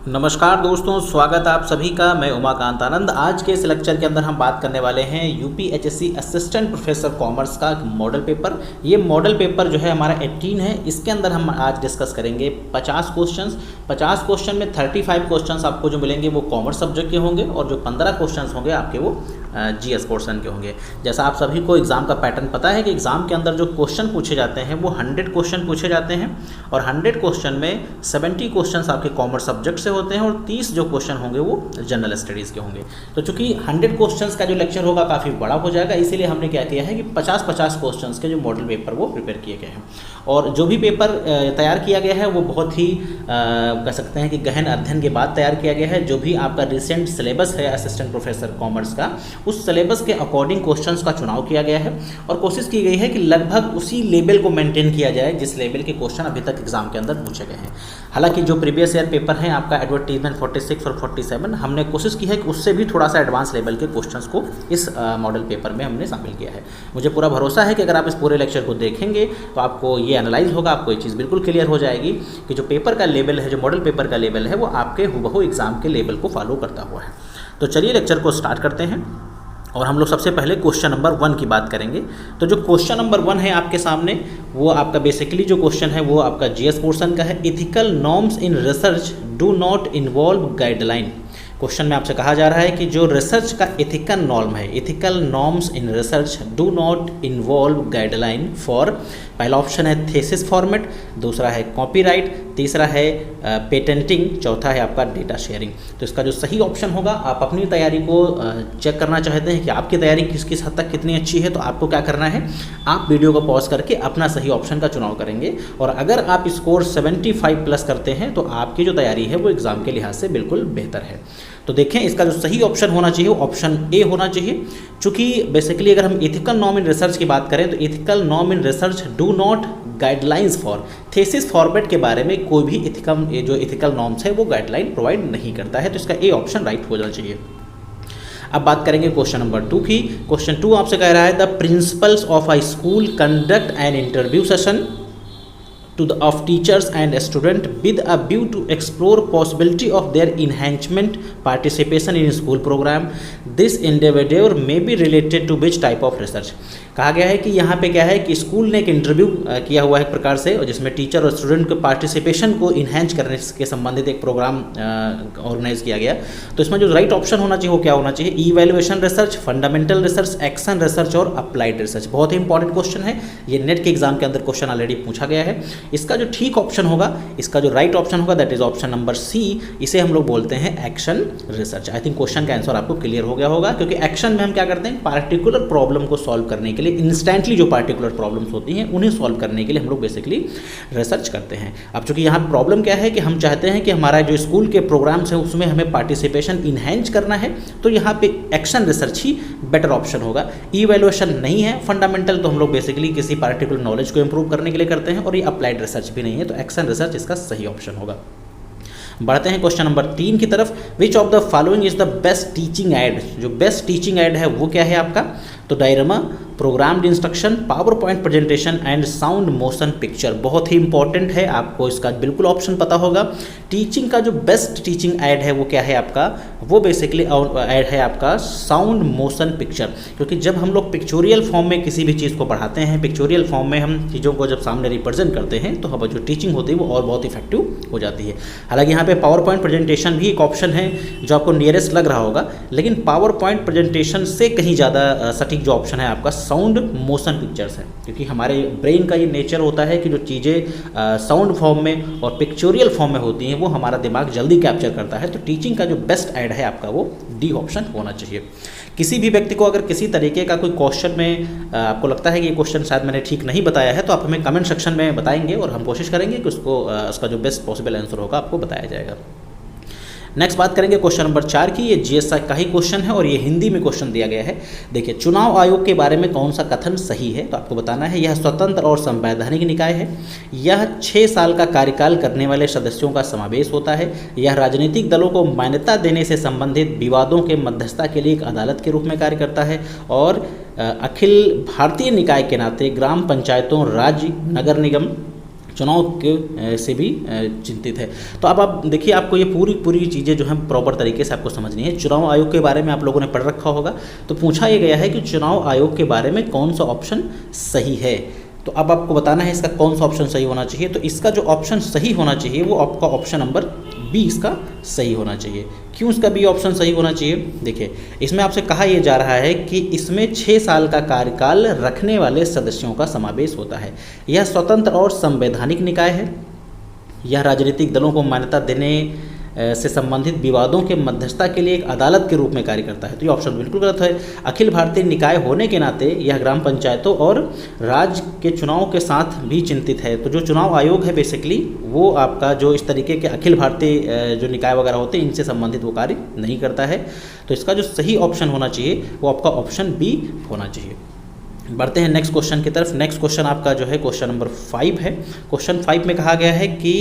नमस्कार दोस्तों, स्वागत आप सभी का। मैं उमाकांत आनंद। आज के इस लेक्चर के अंदर हम बात करने वाले हैं यूपीएचएससी असिस्टेंट प्रोफेसर कॉमर्स का मॉडल पेपर। ये मॉडल पेपर जो है हमारा 18 है। इसके अंदर हम आज डिस्कस करेंगे 50 क्वेश्चंस। 50 क्वेश्चन में 35 क्वेश्चंस आपको जो मिलेंगे वो कॉमर्स सब्जेक्ट के होंगे और जो 15 क्वेश्चंस होंगे आपके वो जीएस पोर्शन के होंगे। जैसा आप सभी को एग्ज़ाम का पैटर्न पता है कि एग्ज़ाम के अंदर जो क्वेश्चन पूछे जाते हैं वो 100 क्वेश्चन पूछे जाते हैं और 100 क्वेश्चन में 70 क्वेश्चन आपके कॉमर्स सब्जेक्ट से होते हैं और 30 जो क्वेश्चन होंगे वो जनरल स्टडीज़ के होंगे। तो चूंकि 100 क्वेश्चंस का जो लेक्चर होगा काफ़ी बड़ा हो जाएगा, इसीलिए हमने क्या किया है कि 50-50 क्वेश्चंस के जो मॉडल पेपर वो प्रिपेयर किए गए हैं। और जो भी पेपर तैयार किया गया है वो बहुत ही कह सकते हैं कि गहन अध्ययन के बाद तैयार किया गया है। जो भी आपका रिसेंट सिलेबस है असिस्टेंट प्रोफेसर कॉमर्स का, उस सिलेबस के अकॉर्डिंग क्वेश्चंस का चुनाव किया गया है और कोशिश की गई है कि लगभग उसी लेवल को मेंटेन किया जाए जिस लेवल के क्वेश्चन अभी तक एग्जाम के अंदर पूछे गए हैं। हालांकि जो प्रीवियस ईयर पेपर हैं आपका एडवर्टीजमेंट 46 और 47, हमने कोशिश की है कि उससे भी थोड़ा सा एडवांस लेवल के क्वेश्चंस को इस मॉडल पेपर में हमने शामिल किया है। मुझे पूरा भरोसा है कि अगर आप इस पूरे लेक्चर को देखेंगे तो आपको ये एनालाइज होगा, आपको ये चीज़ बिल्कुल क्लियर हो जाएगी कि जो पेपर का लेवल है, जो मॉडल पेपर का लेवल है, वो आपके हुबहू एग्जाम के लेवल को फॉलो करता हुआ है। तो चलिए लेक्चर को स्टार्ट करते हैं और हम लोग सबसे पहले क्वेश्चन नंबर 1 की बात करेंगे। तो जो क्वेश्चन नंबर 1 है आपके सामने, वो आपका बेसिकली जो क्वेश्चन है वो आपका जीएस पोर्शन का है। Ethical norms in research do not involve guideline. Question में आपसे कहा जा रहा है कि जो रिसर्च का एथिकल नॉर्म है, ethical norms in research do not involve guideline for, पहला ऑप्शन है थेसिस फॉर्मेट, दूसरा है कॉपीराइट, तीसरा है पेटेंटिंग, चौथा है आपका डेटा शेयरिंग। तो इसका जो सही ऑप्शन होगा, आप अपनी तैयारी को चेक करना चाहते हैं कि आपकी तैयारी किस हद तक कितनी अच्छी है, तो आपको क्या करना है, आप वीडियो को पॉज करके अपना सही ऑप्शन का चुनाव करेंगे। और अगर आप स्कोर 75 प्लस करते हैं तो आपकी जो तैयारी है वो एग्ज़ाम के लिहाज से बिल्कुल बेहतर है। तो देखें, इसका जो सही ऑप्शन होना चाहिए वो ऑप्शन ए होना चाहिए। चूँकि बेसिकली अगर हम एथिकल नॉर्म इन रिसर्च की बात करें तो ethical norm in research do not guidelines for, thesis format के बारे में कोई भी एथिकल नॉर्म्स है वो गाइडलाइन प्रोवाइड नहीं करता है। तो इसका ए ऑप्शन राइट हो जाना चाहिए। अब बात करेंगे क्वेश्चन नंबर 2 की। क्वेश्चन 2 आपसे कह रहा है the principles of a school conduct an interview session of teachers and student with a view to explore possibility of their enhancement participation in school program. This endeavor may be related to which type of research? कहा गया है कि यहाँ पे क्या है कि school ने एक इंटरव्यू किया हुआ है एक प्रकार से, और जिसमें टीचर और स्टूडेंट के पार्टिसिपेशन को इन्हेंस करने के संबंधित एक प्रोग्राम ऑर्गेनाइज किया गया। तो इसमें जो राइट ऑप्शन होना चाहिए वो क्या होना चाहिए, evaluation research, fundamental research, action research और अप्लाइड रिसर्च। बहुत ही इंपॉर्टेंट क्वेश्चन है ये, नेट के एग्जाम के अंदर क्वेश्चन ऑलरेडी पूछा गया है। इसका जो ठीक ऑप्शन होगा, इसका जो राइट ऑप्शन होगा, that is option number C. इसे हम लोग बोलते हैं action research. I think question का आंसर आपको क्लियर हो गया होगा, क्योंकि एक्शन में हम क्या करते हैं, पार्टिकुलर प्रॉब्लम को सॉल्व करने के लिए, इंस्टेंटली जो पार्टिकुलर प्रॉब्लम्स होती हैं उन्हें सॉल्व करने के लिए हम लोग बेसिकली रिसर्च करते हैं। अब चूंकि यहाँ प्रॉब्लम क्या है कि हम चाहते हैं कि हमारा जो स्कूल के प्रोग्राम्स हैं उसमें हमें पार्टिसिपेशन इन्हेंस करना है, तो यहाँ पे एक्शन रिसर्च ही बेटर ऑप्शन होगा। इवैल्यूएशन नहीं है, फंडामेंटल तो हम लोग बेसिकली किसी पार्टिकुलर नॉलेज को इंप्रूव करने के लिए करते हैं, और ये अप्लाइड रिसर्च भी नहीं है, तो एक्शन रिसर्च इसका सही ऑप्शन होगा। बढ़ते हैं क्वेश्चन नंबर 3 की तरफ। विच of the following is the best teaching add? जो बेस्ट टीचिंग एड है वो क्या है आपका, तो diorama, programmed instruction, power point presentation and sound motion picture. बहुत ही इंपॉर्टेंट है, आपको इसका बिल्कुल ऑप्शन पता होगा। टीचिंग का जो बेस्ट टीचिंग एड है वो क्या है आपका, वो बेसिकली एड है आपका साउंड मोशन पिक्चर। क्योंकि जब हम लोग पिक्चोरियल फॉर्म में किसी भी चीज़ को पढ़ाते हैं, पिक्चोरियल फॉर्म में हम चीज़ों को जब सामने रिप्रेजेंट करते हैं, तो हमारी जो टीचिंग होती है वो और बहुत इफेक्टिव हो जाती है। हालांकि यहाँ पे पावर पॉइंट प्रेजेंटेशन भी एक ऑप्शन है जो आपको नियरेस्ट लग रहा होगा, लेकिन पावर पॉइंट प्रेजेंटेशन से कहीं ज़्यादा सटीक जो ऑप्शन है आपका साउंड मोशन पिक्चर्स है। क्योंकि हमारे ब्रेन का ये नेचर होता है कि जो चीज़ें साउंड फॉर्म में और पिक्चोरियल फॉर्म में होती हैं वो हमारा दिमाग जल्दी कैप्चर करता है। तो टीचिंग का जो बेस्ट ऐड है आपका वो डी ऑप्शन होना चाहिए। किसी भी व्यक्ति को अगर किसी तरीके का कोई क्वेश्चन में आपको लगता है कि ये क्वेश्चन शायद मैंने ठीक नहीं बताया है, तो आप हमें कमेंट सेक्शन में बताएंगे और हम कोशिश करेंगे कि उसका जो बेस्ट पॉसिबल आंसर होगा आपको बताया जाएगा। नेक्स्ट बात करेंगे क्वेश्चन नंबर 4 की। ये जीएसआई का ही क्वेश्चन है और ये हिंदी में क्वेश्चन दिया गया है। देखिए, चुनाव आयोग के बारे में कौन सा कथन सही है, तो आपको बताना है। यह स्वतंत्र और संवैधानिक निकाय है, यह 6 साल का कार्यकाल करने वाले सदस्यों का समावेश होता है, यह राजनीतिक दलों को मान्यता देने से संबंधित विवादों के मध्यस्थता के लिए एक अदालत के रूप में कार्य करता है, और अखिल भारतीय निकाय के नाते ग्राम पंचायतों, राज्य, नगर निगम चुनाव के से भी चिंतित है। तो अब आप देखिए, आपको ये पूरी चीज़ें जो हैं प्रॉपर तरीके से आपको समझनी है। चुनाव आयोग के बारे में आप लोगों ने पढ़ रखा होगा, तो पूछा ये गया है कि चुनाव आयोग के बारे में कौन सा ऑप्शन सही है। तो अब आपको बताना है इसका कौन सा ऑप्शन सही होना चाहिए। तो इसका जो ऑप्शन सही होना चाहिए वो आपका ऑप्शन नंबर बी इसका सही होना चाहिए। क्यों इसका बी ऑप्शन सही होना चाहिए? देखिए, इसमें आपसे कहा यह जा रहा है कि इसमें 6 साल का कार्यकाल रखने वाले सदस्यों का समावेश होता है। यह स्वतंत्र और संवैधानिक निकाय है। यह राजनीतिक दलों को मान्यता देने से संबंधित विवादों के मध्यस्थता के लिए एक अदालत के रूप में कार्य करता है। तो ये ऑप्शन बिल्कुल गलत है। अखिल भारतीय निकाय होने के नाते यह ग्राम पंचायतों और राज्य के चुनाव के साथ भी चिंतित है। तो जो चुनाव आयोग है बेसिकली वो आपका जो इस तरीके के अखिल भारतीय जो निकाय वगैरह होते हैं इनसे संबंधित वो कार्य नहीं करता है। तो इसका जो सही ऑप्शन होना चाहिए वो आपका ऑप्शन बी होना चाहिए। बढ़ते हैं नेक्स्ट क्वेश्चन की तरफ। नेक्स्ट क्वेश्चन आपका जो है क्वेश्चन नंबर 5 है। क्वेश्चन 5 में कहा गया है कि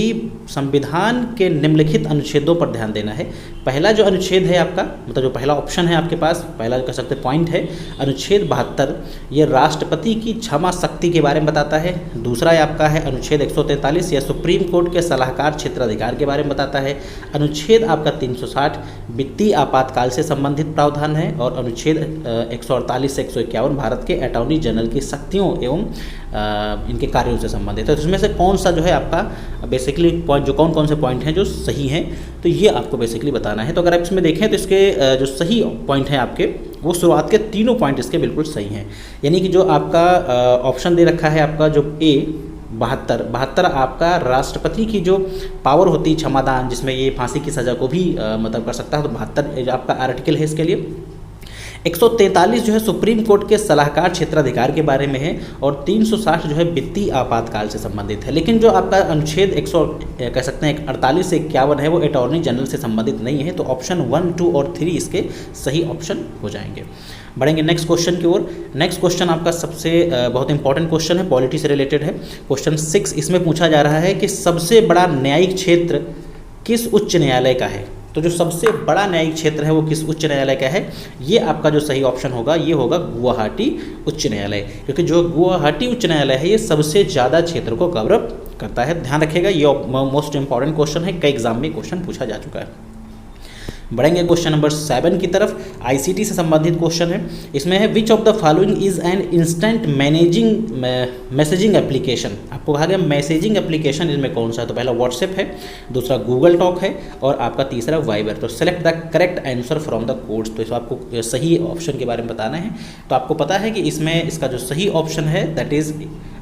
संविधान के निम्नलिखित अनुच्छेदों पर ध्यान देना है। पहला जो अनुच्छेद है आपका, मतलब जो पहला ऑप्शन है आपके पास, पहला कह सकते पॉइंट है अनुच्छेद 72, ये राष्ट्रपति की क्षमा शक्ति के बारे में बताता है। दूसरा आपका है अनुच्छेद 143, यह सुप्रीम कोर्ट के सलाहकार क्षेत्राधिकार के बारे में बताता है। अनुच्छेद आपका 360 वित्तीय आपातकाल से संबंधित प्रावधान है। और अनुच्छेद 148 से 151 भारत के अटॉर्नी जनरल की शक्तियों एवं इनके कार्यों से संबंधित है। तो इसमें से कौन सा जो है आपका बेसिकली पॉइंट, जो कौन कौन से पॉइंट हैं जो सही हैं, तो ये आपको बेसिकली बताना है। तो अगर आप इसमें देखें तो इसके जो सही पॉइंट हैं आपके, वो शुरुआत के तीनों पॉइंट इसके बिल्कुल सही हैं। यानी कि जो आपका ऑप्शन दे रखा है आपका जो ए 72 आपका राष्ट्रपति की जो पावर होती है क्षमादान, जिसमें ये फांसी की सज़ा को भी मतलब कर सकता है। तो 72 आपका आर्टिकल है इसके लिए। 143 जो है सुप्रीम कोर्ट के सलाहकार क्षेत्राधिकार के बारे में है। और 360 जो है वित्तीय आपातकाल से संबंधित है। लेकिन जो आपका अनुच्छेद 100 कह सकते हैं 48 से 51 है वो अटॉर्नी जनरल से संबंधित नहीं है। तो ऑप्शन 1, 2 और 3 इसके सही ऑप्शन हो जाएंगे। बढ़ेंगे नेक्स्ट क्वेश्चन की ओर। नेक्स्ट क्वेश्चन आपका सबसे बहुत इंपॉर्टेंट क्वेश्चन है, पॉलिटी से रिलेटेड है। क्वेश्चन 6 इसमें पूछा जा रहा है कि सबसे बड़ा न्यायिक क्षेत्र किस उच्च न्यायालय का है। तो जो सबसे बड़ा न्यायिक क्षेत्र है वो किस उच्च न्यायालय का है, ये आपका जो सही ऑप्शन होगा ये होगा गुवाहाटी उच्च न्यायालय। क्योंकि जो गुवाहाटी उच्च न्यायालय है ये सबसे ज़्यादा क्षेत्र को कवर करता है। ध्यान रखिएगा, ये मोस्ट इंपॉर्टेंट क्वेश्चन है, कई एग्जाम में क्वेश्चन पूछा जा चुका है। बढ़ेंगे क्वेश्चन नंबर 7 की तरफ। आईसीटी से संबंधित क्वेश्चन है। इसमें है which of the following is an instant messaging application. आपको कहा गया मैसेजिंग एप्लीकेशन, इसमें कौन सा है? तो पहला व्हाट्सएप है, दूसरा गूगल टॉक है और आपका तीसरा वाइबर। तो select the correct answer from the codes. तो इसमें आपको सही ऑप्शन के बारे में बताना है। तो आपको पता है कि इसमें इसका जो सही ऑप्शन है दैट इज़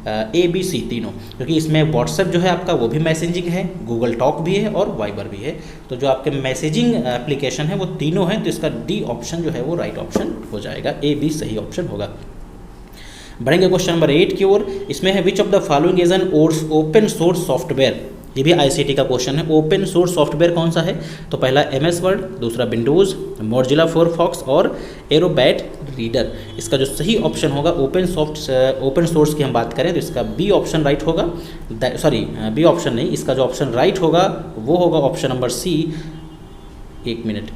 ABC तीनों, क्योंकि इसमें व्हाट्सएप जो है आपका वो भी मैसेजिंग है, गूगल टॉक भी है और वाइबर भी है। तो जो आपके मैसेजिंग एप्लीकेशन है वो तीनों हैं। तो इसका डी ऑप्शन जो है वो राइट ऑप्शन हो जाएगा, AB सही ऑप्शन होगा। बढ़ेंगे क्वेश्चन नंबर 8 की ओर। इसमें है which of the following is an open source software. ये भी आईसीटी का क्वेश्चन है। ओपन सोर्स सॉफ्टवेयर कौन सा है? तो पहला MS वर्ड, दूसरा विंडोज़, मोजिला फायरफॉक्स और एरोबैट रीडर। इसका जो सही ऑप्शन होगा ओपन सोर्स की हम बात करें तो इसका बी ऑप्शन राइट होगा। बी ऑप्शन नहीं, इसका जो ऑप्शन राइट होगा वो होगा ऑप्शन नंबर सी। एक मिनट,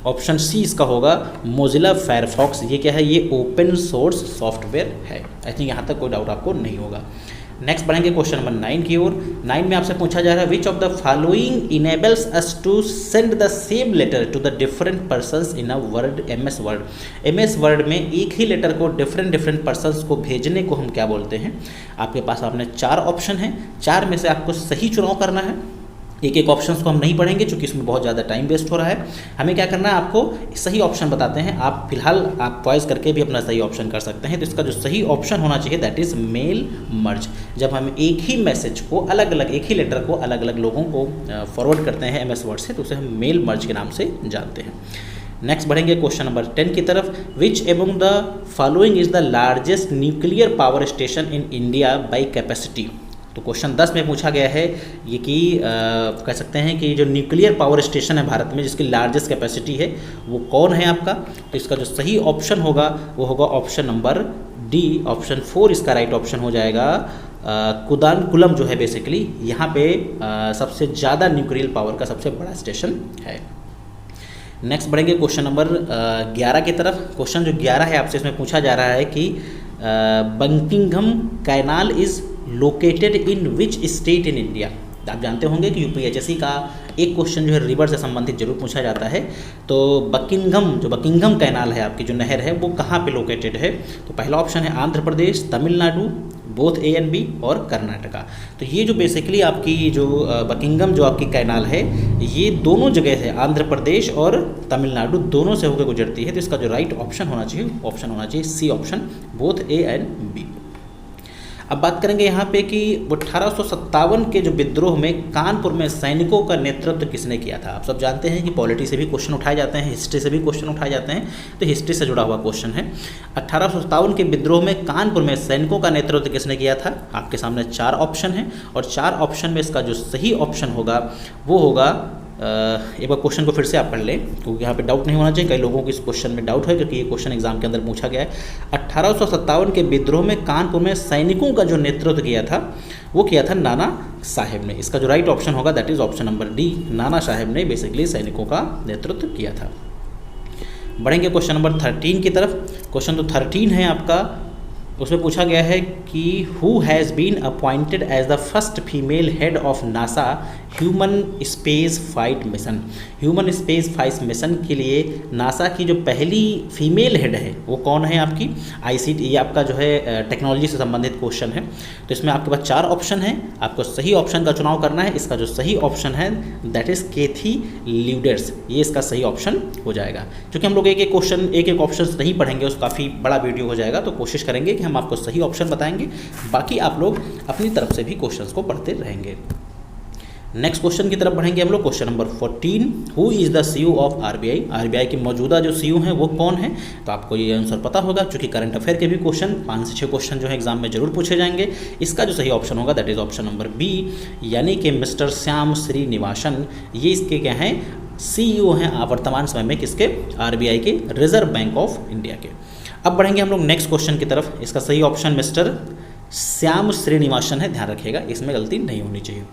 ऑप्शन सी इसका होगा मोजिला फायरफॉक्स। ये क्या है? ये ओपन सोर्स सॉफ्टवेयर है। आई थिंक यहाँ तक कोई डाउट आपको नहीं होगा। नेक्स्ट बढ़ेंगे क्वेश्चन नंबर 9 की ओर। 9 में आपसे पूछा जा रहा है which of the following enables us to send the same letter to the different persons in a word MS word. MS word में एक ही लेटर को डिफरेंट पर्सन्स को भेजने को हम क्या बोलते हैं? आपके पास आपने 4 ऑप्शन हैं, 4 में से आपको सही चुनाव करना है। एक एक ऑप्शंस को हम नहीं पढ़ेंगे क्योंकि इसमें बहुत ज़्यादा टाइम वेस्ट हो रहा है। हमें क्या करना है, आपको सही ऑप्शन बताते हैं। आप फिलहाल आप चॉइस करके भी अपना सही ऑप्शन कर सकते हैं। तो इसका जो सही ऑप्शन होना चाहिए दैट इज़ मेल मर्ज। जब हम एक ही मैसेज को अलग अलग, एक ही लेटर को अलग अलग लोगों को फॉरवर्ड करते हैं MS वर्ड से, तो उसे हम मेल मर्ज के नाम से जानते हैं। नेक्स्ट बढ़ेंगे क्वेश्चन नंबर 10 की तरफ। Which among the following is the largest nuclear power station in India by capacity. तो क्वेश्चन 10 में पूछा गया है ये कि कह सकते हैं कि जो न्यूक्लियर पावर स्टेशन है भारत में जिसकी लार्जेस्ट कैपेसिटी है वो कौन है आपका। तो इसका जो सही ऑप्शन होगा वो होगा ऑप्शन नंबर डी, ऑप्शन 4 इसका राइट ऑप्शन हो जाएगा। कुदानकुलम जो है बेसिकली यहाँ पे सबसे ज़्यादा न्यूक्लियर पावर का सबसे बड़ा स्टेशन है। नेक्स्ट बढ़ेंगे क्वेश्चन नंबर 11 की तरफ। क्वेश्चन जो 11 है आपसे इसमें पूछा जा रहा है कि Buckingham canal is located in which state in India. आप जानते होंगे कि यूपीएचएससी का एक क्वेश्चन जो है रिवर से संबंधित जरूर पूछा जाता है। तो बकिंघम कैनाल है आपकी जो नहर है वो कहाँ पे लोकेटेड है? तो पहला ऑप्शन है Andhra Pradesh, Tamil Nadu, both A and B, और कर्नाटका। तो ये जो बेसिकली आपकी जो बकिंघम जो आपकी कैनाल है ये दोनों जगह है, आंध्र प्रदेश और तमिलनाडु दोनों से होकर गुजरती है। तो इसका जो राइट ऑप्शन होना चाहिए C option, both A and B. अब बात करेंगे यहाँ पे कि 1857 के जो विद्रोह में कानपुर में सैनिकों का नेतृत्व किसने किया था? आप सब जानते हैं कि पॉलिटी से भी क्वेश्चन उठाए जाते हैं, हिस्ट्री से भी क्वेश्चन उठाए जाते हैं, तो हिस्ट्री से जुड़ा हुआ क्वेश्चन है। 1857 के विद्रोह में कानपुर में सैनिकों का नेतृत्व किसने किया था? आपके सामने 4 ऑप्शन हैं और 4 ऑप्शन में इसका जो सही ऑप्शन होगा वो होगा, एक बार क्वेश्चन को फिर से आप पढ़ लें क्योंकि यहाँ पे डाउट नहीं होना चाहिए। कई लोगों को इस क्वेश्चन में डाउट है क्योंकि ये क्वेश्चन एग्जाम के अंदर पूछा गया है। 1857 के विद्रोह में कानपुर में सैनिकों का जो नेतृत्व किया था वो किया था नाना साहेब ने। इसका जो राइट ऑप्शन होगा that is option number D, Nana Saheb ने बेसिकली सैनिकों का नेतृत्व किया था। बढ़ेंगे क्वेश्चन नंबर 13 की तरफ। क्वेश्चन तो 13 है आपका, उसमें पूछा गया है कि who has been appointed as the first female head of NASA human space flight mission. Human space flight mission के लिए नासा की जो पहली फीमेल हेड है वो कौन है आपकी? आईसीटी, ये आपका जो है टेक्नोलॉजी से संबंधित क्वेश्चन है। तो इसमें आपके पास 4 ऑप्शन है, आपको सही ऑप्शन का चुनाव करना है। इसका जो सही ऑप्शन है दैट इज़ केथी ल्यूडर्स, ये इसका सही ऑप्शन हो जाएगा। क्योंकि हम लोग एक एक ऑप्शन नहीं पढ़ेंगे, उस काफ़ी बड़ा वीडियो हो जाएगा, तो कोशिश करेंगे कि हम आपको सही ऑप्शन बताएंगे, बाकी आप लोग अपनी तरफ से भी क्वेश्चंस को पढ़ते रहेंगे। नेक्स्ट क्वेश्चन की तरफ बढ़ेंगे हम लोग। Question number 14, who is the CEO of RBI? RBI के मौजूदा जो सीईओ हैं वो कौन है? तो आपको ये आंसर पता होगा क्योंकि करंट अफेयर के भी क्वेश्चन 5 से 6 क्वेश्चन जो है एग्जाम में जरूर पूछे जाएंगे। इसका जो सही ऑप्शन होगा that is option number B, यानी कि मिस्टर श्याम श्रीनिवासन। ये इसके क्या हैं? सीईओ हैं वर्तमान समय में किसके? आरबीआई के, रिजर्व बैंक ऑफ इंडिया के। अब बढ़ेंगे हम लोग नेक्स्ट क्वेश्चन की तरफ। इसका सही ऑप्शन मिस्टर श्याम श्रीनिवासन है, ध्यान रखिएगा, इसमें गलती नहीं होनी चाहिए।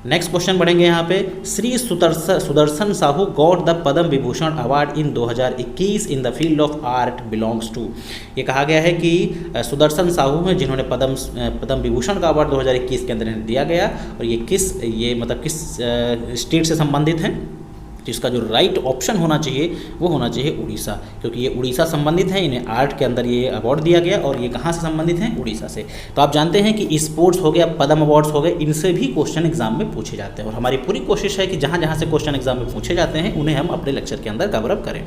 नेक्स्ट क्वेश्चन बढ़ेंगे यहाँ पे। Shri Sudarshan Sahoo got the Padma Vibhushan award in 2021 in the field of art belongs to. ये कहा गया है कि सुदर्शन साहू हैं जिन्होंने पद्म विभूषण का अवार्ड 2021 के अंदर इन्हें दिया गया, और ये किस स्टेट से संबंधित हैं? तो इसका जो राइट ऑप्शन होना चाहिए वो होना चाहिए उड़ीसा, क्योंकि ये उड़ीसा संबंधित है, इन्हें आर्ट के अंदर ये अवार्ड दिया गया, और ये कहाँ से संबंधित हैं? उड़ीसा से। तो आप जानते हैं कि स्पोर्ट्स हो गया, पद्म अवार्ड्स हो गए, इनसे भी क्वेश्चन एग्जाम में पूछे जाते हैं, और हमारी पूरी कोशिश है कि जहाँ जहाँ से क्वेश्चन एग्जाम में पूछे जाते हैं उन्हें हम अपने लेक्चर के अंदर कवर अप करें।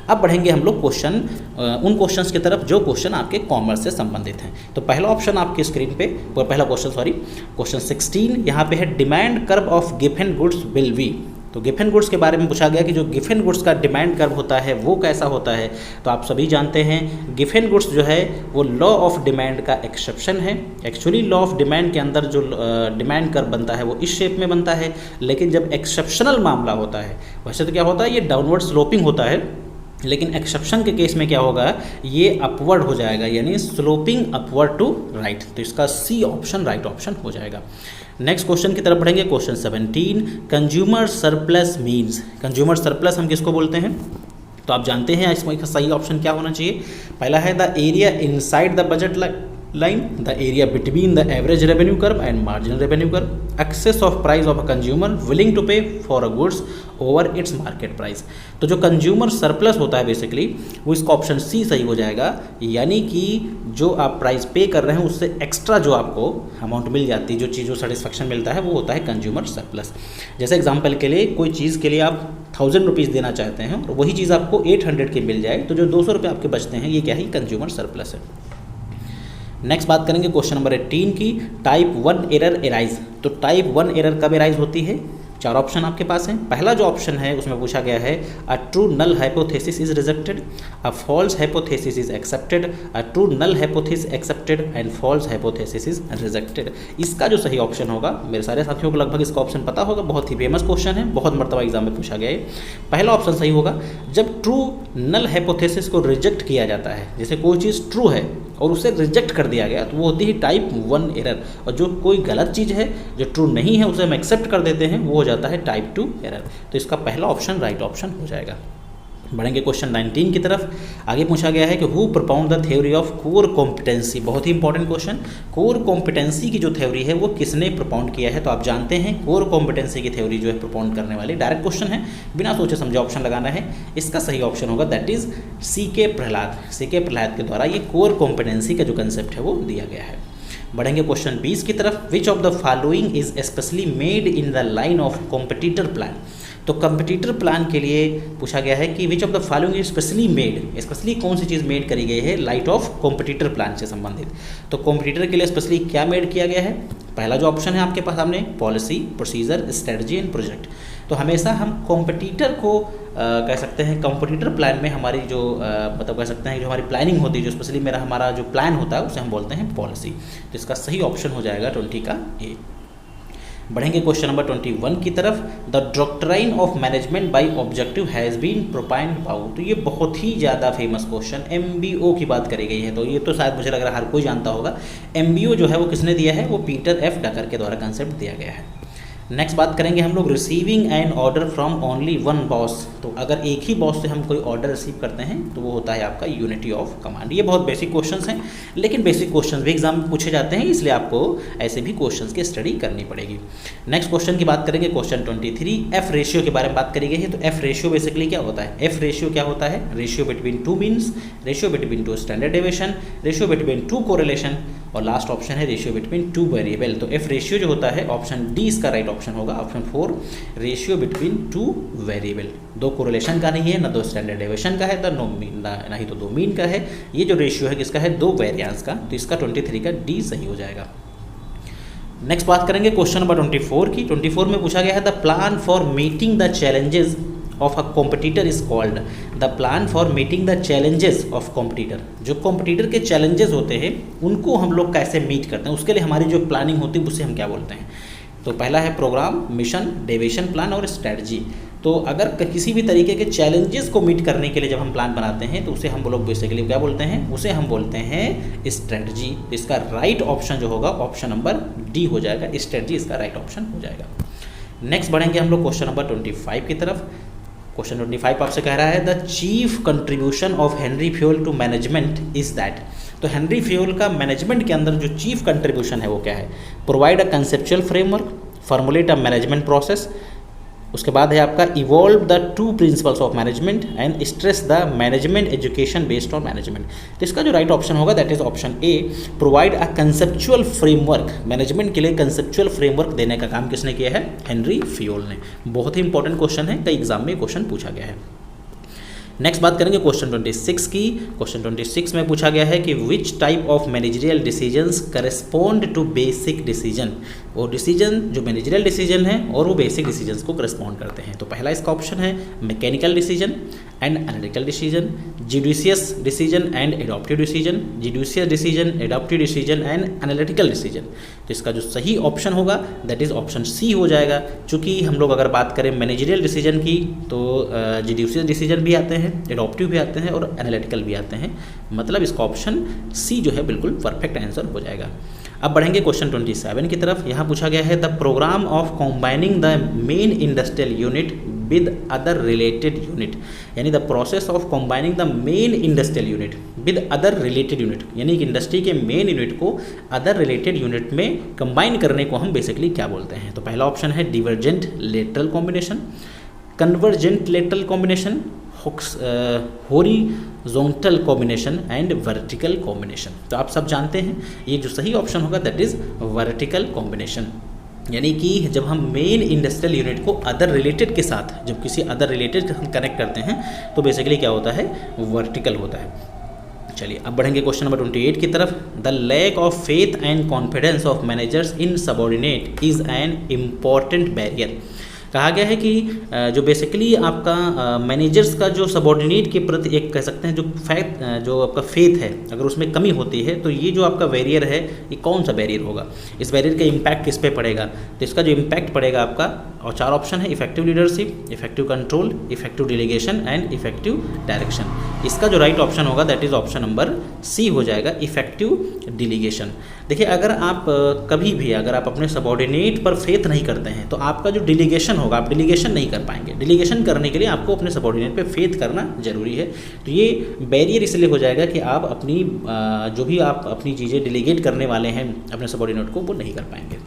अब बढ़ेंगे हम लोग उन क्वेश्चंस की तरफ जो क्वेश्चन आपके कॉमर्स से संबंधित हैं। तो पहला ऑप्शन आपकी स्क्रीन पे, पहला क्वेश्चन 16 यहाँ पे है, demand curve of given goods will be. तो गिवन गुड्स के बारे में पूछा गया कि जो गिवन गुड्स का डिमांड कर्व होता है वो कैसा होता है। तो आप सभी जानते हैं गिवन गुड्स जो है वो लॉ ऑफ डिमांड का एक्सेप्शन है। एक्चुअली लॉ ऑफ डिमांड के अंदर जो डिमांड कर्व बनता है वो इस शेप में बनता है, लेकिन जब एक्सेप्शनल मामला होता है, वैसे तो क्या होता है ये डाउनवर्ड स्लोपिंग होता है, लेकिन एक्सेप्शन के केस में क्या होगा, ये अपवर्ड हो जाएगा, यानी स्लोपिंग अपवर्ड टू राइट। तो इसका सी ऑप्शन राइट ऑप्शन हो जाएगा। नेक्स्ट क्वेश्चन की तरफ बढ़ेंगे। Question 17, consumer surplus means. Consumer surplus हम किसको बोलते हैं? तो आप जानते हैं इसमें सही ऑप्शन क्या होना चाहिए। पहला है the area inside the budget line, the area between the average revenue curve and marginal revenue curve, excess of price of a consumer willing to pay for a goods over its market price. तो जो consumer surplus होता है basically वो इसका option C सही हो जाएगा, यानी कि जो आप प्राइस पे कर रहे हैं उससे एक्स्ट्रा जो आपको अमाउंट मिल जाती है, जो चीज़ जो सेटिस्फेक्शन मिलता है वो होता है कंज्यूमर सरप्लस। जैसे एग्जांपल के लिए कोई चीज़ के लिए आप 1000 रुपीज़ देना चाहते हैं और वही चीज़ आपको 800 की मिल जाए, तो जो 200 रुपये आपके बचते हैं ये क्या है? कंज्यूमर सरप्लस है। नेक्स्ट बात करेंगे क्वेश्चन नंबर 18 की, टाइप 1 एरर एराइज। तो टाइप 1 एरर कब एराइज होती है? 4 ऑप्शन आपके पास हैं। पहला जो ऑप्शन है उसमें पूछा गया है, a true null hypothesis is rejected, a false hypothesis is accepted, a true null hypothesis accepted and false hypothesis is rejected. इसका जो सही ऑप्शन होगा, मेरे सारे साथियों को लगभग इसका ऑप्शन पता होगा, बहुत ही फेमस क्वेश्चन है, बहुत मरतबा एग्जाम में पूछा गया है। पहला ऑप्शन सही होगा, जब ट्रू नल हाइपोथेसिस को रिजेक्ट किया जाता है, जैसे कोई चीज़ ट्रू है और उसे रिजेक्ट कर दिया गया, तो वो होती है टाइप 1 एरर, और जो कोई गलत चीज़ है जो ट्रू नहीं है उसे हम एक्सेप्ट कर देते हैं वो हो जाता है टाइप 2 एरर। तो इसका पहला ऑप्शन राइट ऑप्शन हो जाएगा। बढ़ेंगे क्वेश्चन 19 की तरफ। आगे पूछा गया है कि who प्रोपाउंड the theory of core competency. बहुत ही इंपॉर्टेंट क्वेश्चन। कोर कॉम्पिटेंसी की जो थ्योरी है वो किसने प्रोपाउंड किया है? तो आप जानते हैं कोर कॉम्पिटेंसी की थ्योरी जो है प्रोपाउंड करने वाली, डायरेक्ट क्वेश्चन है, बिना सोचे समझे ऑप्शन लगाना है। इसका सही ऑप्शन होगा that is C.K. Prahlad. C.K. Prahlad के द्वारा ये कोर कॉम्पिटेंसी का जो कंसेप्ट है वो दिया गया है। बढ़ेंगे क्वेश्चन 20 की तरफ। विच of the following is specially made in the line of competitor plan. तो कंपटीटर प्लान के लिए पूछा गया है कि विच of the following is specially made, specially कौन सी चीज़ मेड करी गई है लाइट ऑफ कॉम्पिटिटर प्लान से संबंधित। तो कॉम्पिटिटर के लिए स्पेशली क्या मेड किया गया है? पहला जो ऑप्शन है आपके पास सामने, policy, procedure, strategy and project. तो हमेशा हम कॉम्पिटिटर को कह सकते हैं, कॉम्पिटिटर प्लान में हमारी जो मतलब कह सकते हैं जो हमारी प्लानिंग होती है, जो स्पेशली हमारा जो प्लान होता है उसे हम बोलते हैं पॉलिसी। तो इसका सही ऑप्शन हो जाएगा 20 का ए। बढ़ेंगे क्वेश्चन नंबर 21 की तरफ। The doctrine of management by objective has been propounded by. तो ये बहुत ही ज़्यादा फेमस क्वेश्चन, MBO की बात करी गई है, तो ये तो शायद मुझे लग रहा है हर कोई जानता होगा। MBO जो है वो किसने दिया है? वो पीटर F. डकर के द्वारा कंसेप्ट दिया गया है। नेक्स्ट बात करेंगे हम लोग receiving N order from only one boss. तो अगर एक ही बॉस से हम कोई ऑर्डर रिसीव करते हैं तो वो होता है आपका यूनिटी ऑफ कमांड। ये बहुत बेसिक क्वेश्चंस हैं, लेकिन बेसिक क्वेश्चंस भी एग्जाम में पूछे जाते हैं, इसलिए आपको ऐसे भी क्वेश्चंस की स्टडी करनी पड़ेगी। नेक्स्ट क्वेश्चन की बात करेंगे, क्वेश्चन 23। एफ रेशियो के बारे में बात करी गई है। तो एफ रेशियो बेसिकली क्या होता है? एफ रेशियो क्या होता है? Ratio between two means, ratio between two standard deviation, ratio between two correlation, और लास्ट ऑप्शन है रेशियो बिटवीन टू वेरिएबल। तो एफ रेशियो जो होता है ऑप्शन डी इसका राइट ऑप्शन होगा, option 4 ratio between two variable. दो कोरिलेशन का नहीं है, ना दो स्टैंडर्ड डेविएशन का है, ना ही तो दो मीन का है। ये जो रेशियो है किसका है? दो वेरिएंस का। तो इसका 23 का डी सही हो जाएगा। नेक्स्ट बात करेंगे क्वेश्चन नंबर 24 की। 24 में पूछा गया है the plan for meeting the challenges of a competitor is called. The plan for meeting the challenges of competitor. जो कॉम्पिटिटर के चैलेंजेस होते हैं उनको हम लोग कैसे मीट करते हैं, उसके लिए हमारी जो प्लानिंग होती है उसे हम क्या बोलते हैं? तो पहला है प्रोग्राम, मिशन, डेविएशन प्लान और स्ट्रेटजी। तो अगर किसी भी तरीके के चैलेंजेस को मीट करने के लिए जब हम प्लान बनाते हैं तो उसे हम लोग बेसिकली क्या बोलते हैं? उसे हम बोलते हैं स्ट्रेटजी। इसका राइट ऑप्शन जो होगा ऑप्शन नंबर डी हो जाएगा, स्ट्रेटजी इसका राइट ऑप्शन हो जाएगा। नेक्स्ट बढ़ेंगे हम लोग क्वेश्चन नंबर 25 की तरफ। क्वेश्चन 25 आपसे कह रहा है the chief contribution of Henry Fayol to management is that. तो हेनरी फ्यूल का मैनेजमेंट के अंदर जो चीफ कंट्रीब्यूशन है वो क्या है? Provide a conceptual framework, formulate a management process, उसके बाद है आपका evolve the two principles of management and stress the management education based on management. तो इसका जो राइट ऑप्शन होगा that is option A, provide a conceptual framework. Management के लिए कंसेप्चुअल फ्रेमवर्क देने का काम किसने किया है? हेनरी फ्यूल ने। बहुत ही इंपॉर्टेंट क्वेश्चन है, कई एग्जाम में क्वेश्चन पूछा गया है। नेक्स्ट बात करेंगे क्वेश्चन 26 की। क्वेश्चन 26 में पूछा गया है कि which type of managerial decisions correspond to basic decision. वो डिसीजन जो मैनेजरियल डिसीजन है और वो बेसिक डिसीजंस को करेस्पॉन्ड करते हैं। तो पहला इसका ऑप्शन है mechanical decision and analytical decision, judicious decision and adaptive decision, judicious decision, adaptive decision and analytical decision. तो इसका जो सही ऑप्शन होगा दैट इज ऑप्शन सी हो जाएगा। चूँकि हम लोग अगर बात करें मैनेजरियल डिसीजन की तो जुडिशियस डिसीजन भी आते हैं, एडॉप्टिव भी आते हैं और एनालिटिकल भी आते हैं। मतलब इसका ऑप्शन सी जो है बिल्कुल परफेक्ट आंसर हो जाएगा। अब बढ़ेंगे क्वेश्चन 27 की तरफ। यहाँ पूछा गया है the program of combining the main industrial unit with other related unit, यानी the process of combining the main industrial unit with other related unit, यानी कि इंडस्ट्री के मेन यूनिट को अदर रिलेटेड यूनिट में कंबाइन करने को हम basically क्या बोलते हैं? तो पहला ऑप्शन है divergent lateral combination, convergent lateral combination, horizontal combination and vertical combination. तो आप सब जानते हैं ये जो सही ऑप्शन होगा दैट इज वर्टिकल कॉम्बिनेशन। यानी कि जब हम मेन इंडस्ट्रियल यूनिट को अदर रिलेटेड के साथ, जब किसी अदर रिलेटेड के साथ कनेक्ट करते हैं तो बेसिकली क्या होता है? वर्टिकल होता है। चलिए अब बढ़ेंगे क्वेश्चन नंबर 28 की तरफ। The lack of faith and confidence of managers in subordinate is an important barrier. कहा गया है कि जो बेसिकली आपका मैनेजर्स का जो सबॉर्डिनेट के प्रति एक कह सकते हैं जो आपका फेथ है, अगर उसमें कमी होती है तो ये जो आपका बैरियर है ये कौन सा बैरियर होगा? इस बैरियर का इम्पैक्ट किस पे पड़ेगा? तो इसका जो इम्पैक्ट पड़ेगा आपका, और चार ऑप्शन है, effective leadership, effective control, effective delegation and effective direction. इसका जो राइट ऑप्शन होगा that is option number C हो जाएगा इफेक्टिव डिलीगेशन। देखिए अगर आप कभी भी अगर आप अपने सबॉर्डिनेट पर फेथ नहीं करते हैं तो आपका जो डिलीगेशन होगा, आप डिलीगेशन नहीं कर पाएंगे। डिलीगेशन करने के लिए आपको अपने सबॉर्डिनेट पे फेथ करना जरूरी है। तो ये बैरियर इसलिए हो जाएगा कि आप अपनी जो भी आप अपनी चीज़ें डिलीगेट करने वाले हैं अपने सबॉर्डिनेट को, वो नहीं कर पाएंगे।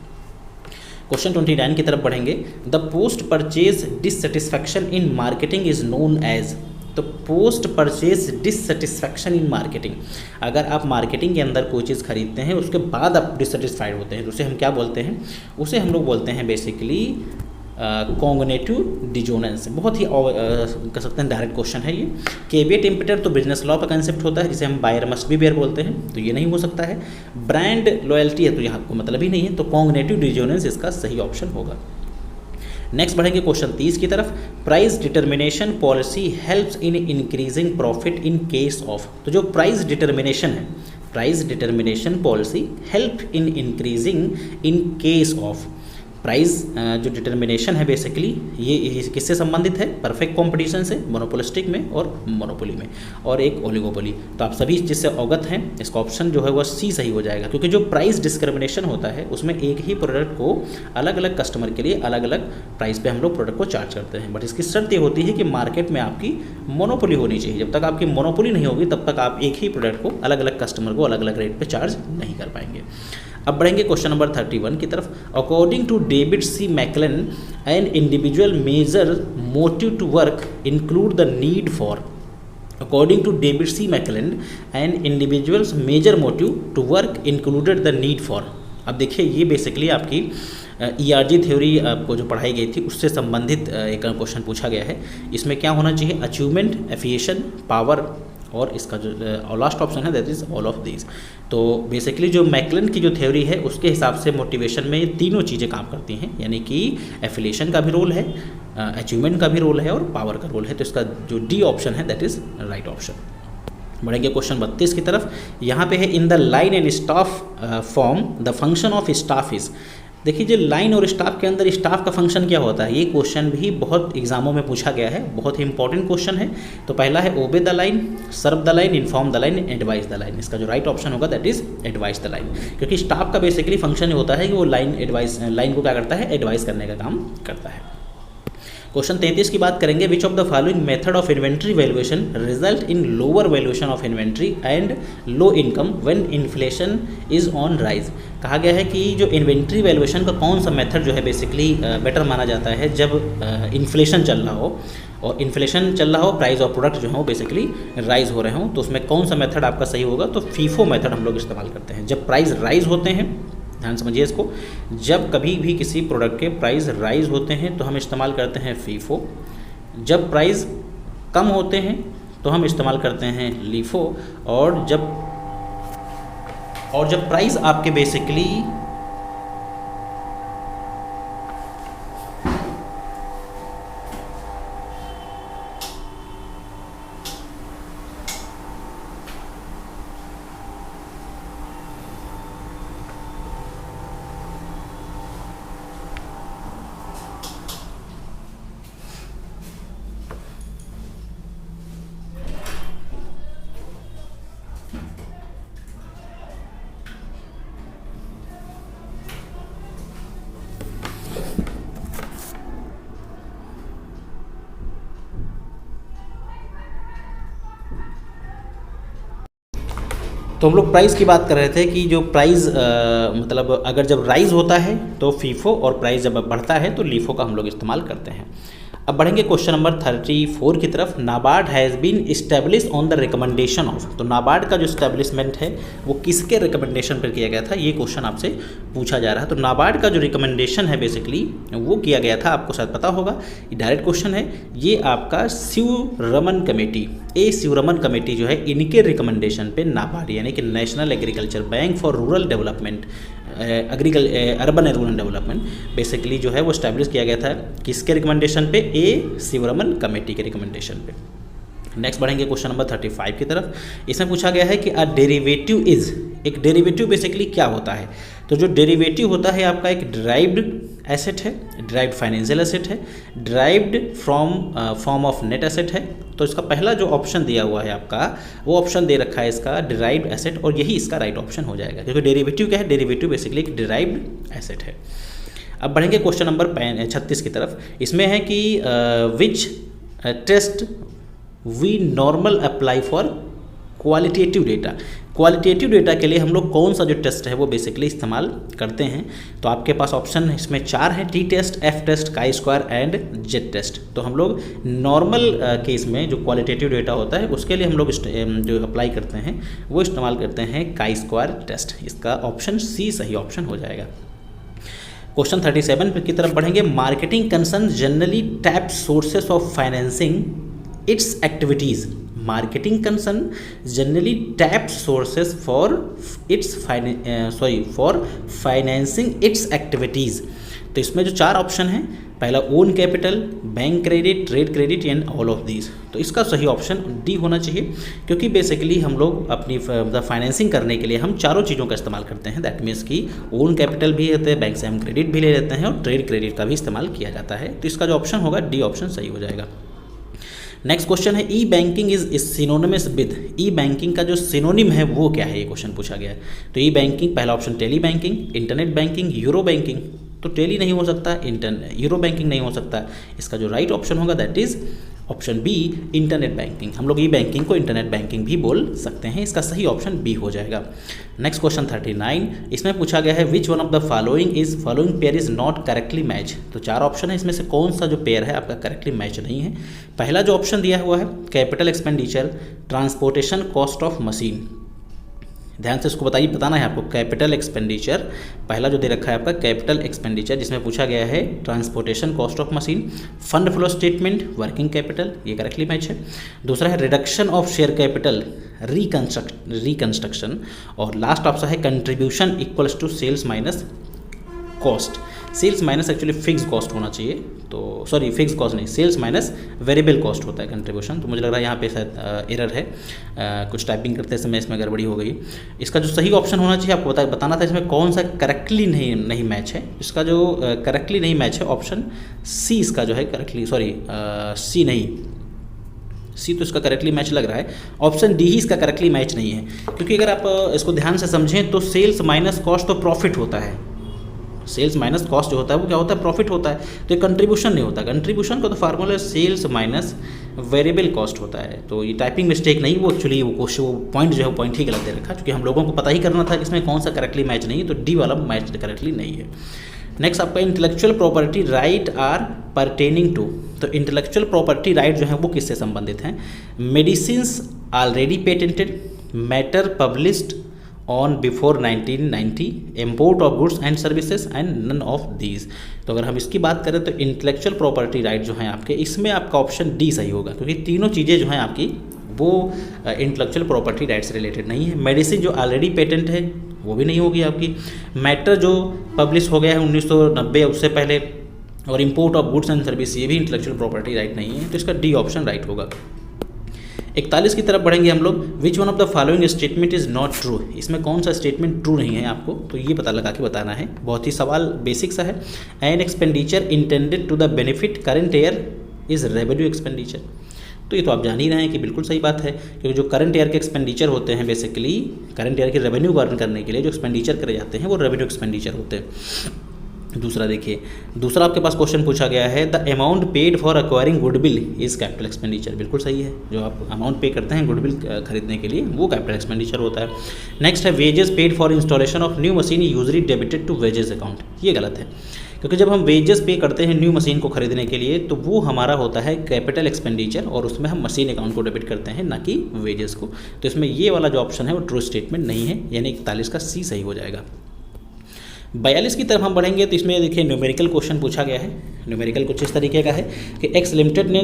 क्वेश्चन 29 की तरफ बढ़ेंगे। The post purchase dissatisfaction in marketing is known as. तो post purchase dissatisfaction in marketing, अगर आप मार्केटिंग के अंदर कोई चीज़ खरीदते हैं उसके बाद आप डिससेटिस्फाइड होते हैं तो उसे हम क्या बोलते हैं? उसे हम लोग बोलते हैं बेसिकली कॉग्निटिव डिजोनेंस। बहुत ही कह सकते हैं डायरेक्ट क्वेश्चन है ये। केविएट इम्पिटर तो बिजनेस लॉ का कंसेप्ट होता है जिसे हम बायर मस्ट बी बेयर बोलते हैं, तो ये नहीं हो सकता है। ब्रांड लॉयल्टी है तो यहाँ आपको मतलब ही नहीं है, तो कॉग्निटिव डिजोनेंस इसका सही ऑप्शन होगा। नेक्स्ट बढ़ेंगे क्वेश्चन 30 की तरफ। Price determination policy helps in increasing profit in case of. तो जो प्राइस डिटर्मिनेशन है, price determination policy help in increasing in case of. Price जो डिटर्मिनेशन है बेसिकली ये किससे संबंधित है? परफेक्ट कॉम्पिटिशन से, मोनोपोलिस्टिक में और मोनोपोली में, और एक ओलिगोपोली। तो आप सभी जिससे अवगत हैं इसका ऑप्शन जो है वह सी सही हो जाएगा, क्योंकि जो प्राइस डिस्क्रिमिनेशन होता है उसमें एक ही प्रोडक्ट को अलग अलग कस्टमर के लिए अलग अलग प्राइस पे हम लोग प्रोडक्ट को चार्ज करते हैं। बट इसकी शर्त ये होती है कि मार्केट में आपकी मोनोपोली होनी चाहिए। जब तक आपकी मोनोपोली नहीं होगी तब तक आप एक ही प्रोडक्ट को अलग अलग कस्टमर को अलग अलग रेट पर चार्ज नहीं कर पाएंगे। अब बढ़ेंगे क्वेश्चन नंबर 31 की तरफ। According to David C McClelland an individual major motive to work include the need for. According to David C McClelland an individual's major motive to work included the need for. अब देखिए ये basically आपकी ERG theory आपको जो पढ़ाई गई थी उससे संबंधित एक क्वेश्चन पूछा गया है। इसमें क्या होना चाहिए? अचीवमेंट, एफिशिएशन, पावर, और इसका जो लास्ट ऑप्शन है that is all of these. तो बेसिकली जो मैकलन की जो थ्योरी है उसके हिसाब से मोटिवेशन में ये तीनों चीज़ें काम करती हैं, यानी कि एफिलिएशन का भी रोल है, अचीवमेंट का भी रोल है और पावर का रोल है। तो इसका जो डी ऑप्शन है दैट इज़ राइट ऑप्शन। बढ़ेंगे क्वेश्चन 32 की तरफ। यहाँ पे है in the line and staff form the function of staff is. देखिए जो लाइन और स्टाफ के अंदर स्टाफ का फंक्शन क्या होता है, ये क्वेश्चन भी बहुत एग्जामों में पूछा गया है, बहुत ही इंपॉर्टेंट क्वेश्चन है। तो पहला है obey the line, serve the line, inform the line, advice the line. इसका जो राइट ऑप्शन होगा that is advice the line, क्योंकि स्टाफ का बेसिकली फंक्शन ये होता है कि वो लाइन को क्या करता है? एडवाइस करने का काम करता है। क्वेश्चन 33 की बात करेंगे। विच of the following method of inventory valuation result in lower valuation of inventory and low income when inflation is on rise. कहा गया है कि जो इन्वेंट्री वैल्यूएशन का कौन सा मेथड जो है बेसिकली बेटर माना जाता है जब इन्फ्लेशन चल रहा हो, और इन्फ्लेशन चल रहा हो, प्राइस ऑफ प्रोडक्ट जो है वो बेसिकली राइज हो रहे हों, तो उसमें कौन सा मेथड आपका सही होगा? तो फीफो मेथड हम लोग इस्तेमाल करते हैं। जब प्राइस राइज होते हैं, ध्यान समझिए इसको, जब कभी भी किसी प्रोडक्ट के प्राइस राइज होते हैं तो हम इस्तेमाल करते हैं फीफो। जब प्राइस कम होते हैं तो हम इस्तेमाल करते हैं लीफो। और जब प्राइस आपके बेसिकली तो हम लोग प्राइस की बात कर रहे थे कि जो प्राइस मतलब अगर जब राइज होता है तो फीफो, और प्राइस जब बढ़ता है तो लीफो का हम लोग इस्तेमाल करते हैं। अब बढ़ेंगे क्वेश्चन नंबर 34 की तरफ। NABARD has been establish on the recommendation of. तो नाबार्ड का जो इस्टेब्लिशमेंट है वो किसके रिकमेंडेशन पर किया गया था, ये क्वेश्चन आपसे पूछा जा रहा है। तो नाबार्ड का जो रिकमेंडेशन है बेसिकली वो किया गया था, आपको शायद पता होगा, ये डायरेक्ट क्वेश्चन है। ये आपका शिवरमन कमेटी, शिवरमन कमेटी जो है इनके रिकमेंडेशन पे नाबार्ड यानी कि national agriculture bank for rural development, urban and rural development basically जो है वो स्टैब्लिश किया गया था किसके रिकमेंडेशन पे? शिवरमन कमेटी के रिकमेंडेशन पे। नेक्स्ट बढ़ेंगे क्वेश्चन नंबर 35 की तरफ। इसमें पूछा गया है कि अ डेरिवेटिव इज, एक डेरिवेटिव बेसिकली क्या होता है? तो तो जो डेरिवेटिव होता है आपका एक डिराइव्ड एसेट है, डिराइव्ड फाइनेंशियल एसेट है, derived from form of net asset है। तो इसका पहला जो ऑप्शन दिया हुआ है आपका, वो ऑप्शन दे रखा है इसका डिराइव्ड एसेट, और यही इसका राइट ऑप्शन हो जाएगा, क्योंकि डेरिवेटिव क्या है, डेरिवेटिव बेसिकली एक डिराइव्ड एसेट है। अब बढ़ेंगे क्वेश्चन नंबर 36 की तरफ। इसमें है कि which test we normal apply for qualitative data. Qualitative data के लिए हम लोग कौन सा जो टेस्ट है वो बेसिकली इस्तेमाल करते हैं। तो आपके पास ऑप्शन इसमें 4 हैं, T test, F test, chi square and Z test. तो हम लोग नॉर्मल केस में जो क्वालिटेटिव डेटा होता है उसके लिए हम लोग जो अप्लाई करते हैं वो इस्तेमाल करते हैं काई स्क्वायर टेस्ट। इसका ऑप्शन सी सही ऑप्शन हो जाएगा। क्वेश्चन 37 की तरफ बढ़ेंगे। Marketing concern generally tap sources of financing it's activities. Marketing concern generally tap sources for financing it's activities. तो इसमें जो 4 ऑप्शन हैं, पहला own capital, bank credit, trade credit and all of these. तो इसका सही ऑप्शन डी होना चाहिए, क्योंकि बेसिकली हम लोग अपनी फाइनेंसिंग करने के लिए हम चारों चीज़ों का इस्तेमाल करते हैं। दैट मीन्स कि ओन कैपिटल भी लेते हैं, बैंक से हम क्रेडिट भी ले लेते हैं और ट्रेड क्रेडिट का भी इस्तेमाल किया जाता है। तो इसका जो ऑप्शन होगा डी ऑप्शन सही हो जाएगा। नेक्स्ट क्वेश्चन है E banking is synonymous with. E banking का जो सिनोनिम है वो क्या है, ये क्वेश्चन पूछा गया है। तो ई बैंकिंग, पहला option tele banking, internet banking, euro banking. तो टेली नहीं हो सकता, यूरो बैंकिंग नहीं हो सकता। इसका जो राइट ऑप्शन होगा that is option B, internet banking. हम लोग ई बैंकिंग को इंटरनेट बैंकिंग भी बोल सकते हैं। इसका सही ऑप्शन बी हो जाएगा। नेक्स्ट क्वेश्चन 39, इसमें पूछा गया है which one of the following pair is not correctly match. तो 4 ऑप्शन है, इसमें से कौन सा जो पेयर है आपका करेक्टली मैच नहीं है। पहला जो ऑप्शन दिया हुआ है capital expenditure, transportation cost of machine. ध्यान से इसको बताना है आपको। कैपिटल एक्सपेंडिचर पहला जो दे रखा है आपका कैपिटल एक्सपेंडिचर, जिसमें पूछा गया है transportation cost of machine. Fund flow statement, working capital, ये करेक्टली मैच है। दूसरा है reduction of share capital, reconstruction. और लास्ट ऑप्शन है contribution equals to sales minus cost. Sales minus actually fix cost होना चाहिए, तो सॉरी फिक्स कॉस्ट नहीं, सेल्स माइनस वेरिएबल कॉस्ट होता है कंट्रीब्यूशन। तो मुझे लग रहा है यहाँ पे शायद एरर है, कुछ टाइपिंग करते समय इसमें गड़बड़ी हो गई। इसका जो सही ऑप्शन होना चाहिए आपको बताना था इसमें कौन सा करेक्टली नहीं मैच है। इसका जो करेक्टली नहीं मैच है ऑप्शन सी, इसका जो है करेक्टली सी नहीं, सी तो इसका करेक्टली मैच लग रहा है। ऑप्शन डी ही इसका करेक्टली मैच नहीं है, क्योंकि अगर आप इसको ध्यान से समझें तो सेल्स माइनस कॉस्ट तो प्रॉफिट होता है। सेल्स माइनस कॉस्ट जो होता है वो क्या होता है, प्रॉफिट होता है। तो ये कंट्रीब्यूशन नहीं होता। कंट्रीब्यूशन का तो formula sales minus variable cost होता है। तो ये टाइपिंग मिस्टेक नहीं, वो एक्चुअली वो पॉइंट जो है वो पॉइंट ही गलत दे रखा, क्योंकि हम लोगों को पता ही करना था कि इसमें कौन सा करेक्टली मैच नहीं है। तो डी वाला मैच करेक्टली नहीं है। नेक्स्ट आपका intellectual property right are pertaining to. तो इंटेलेक्चुअल प्रॉपर्टी राइट जो है वो किससे संबंधित हैं। Medicines already patented, matter published on before 1990, import of goods and services and none of these. तो अगर हम इसकी बात करें तो इंटेलेक्चुअल प्रॉपर्टी राइट जो है आपके, इसमें आपका ऑप्शन डी सही होगा, क्योंकि तीनों चीज़ें जो हैं आपकी वो इंटेलेक्चुअल प्रॉपर्टी राइट से रिलेटेड नहीं है। मेडिसिन जो ऑलरेडी पेटेंट है वो भी नहीं होगी आपकी। मैटर जो पब्लिश हो गया है 1990 या उससे पहले, और import of goods and service ये भी इंटेलेक्चुअल प्रॉपर्टी राइट नहीं है। तो इसका डी ऑप्शन राइट होगा। 41 की तरफ बढ़ेंगे हम लोग। विच one of the following statement is not true. इसमें कौन सा स्टेटमेंट ट्रू नहीं है आपको, तो ये पता लगा के बताना है। बहुत ही सवाल बेसिक सा है। An expenditure intended to the benefit current year is revenue expenditure. तो ये तो आप जान ही रहे हैं कि बिल्कुल सही बात है, क्योंकि जो करंट ईयर के एक्सपेंडिचर होते हैं बेसिकली करंट ईयर के रेवेन्यू को अर्न करने के लिए जो एक्सपेंडिचर करे जाते हैं वो रेवेन्यू एक्सपेंडिचर होते हैं। दूसरा देखिए, दूसरा आपके पास क्वेश्चन पूछा गया है the amount paid for acquiring goodwill is capital expenditure. बिल्कुल सही है, जो आप अमाउंट पे करते हैं गुडविल खरीदने के लिए वो कैपिटल एक्सपेंडिचर होता है। नेक्स्ट है wages paid for installation of new machine usually debited to wages account. ये गलत है, क्योंकि जब हम वेजेस पे करते हैं न्यू मशीन को खरीदने के लिए तो वो हमारा होता है कैपिटल एक्सपेंडिचर, और उसमें हम मशीन अकाउंट को डेबिट करते हैं ना कि वेजेस को। तो इसमें ये वाला जो ऑप्शन है वो ट्रू स्टेटमेंट नहीं है, यानी 41 का सी सही हो जाएगा। 42 की तरफ हम बढ़ेंगे तो इसमें देखिए न्यूमेरिकल क्वेश्चन पूछा गया है। न्यूमेरिकल कुछ इस तरीके का है कि एक्स लिमिटेड ने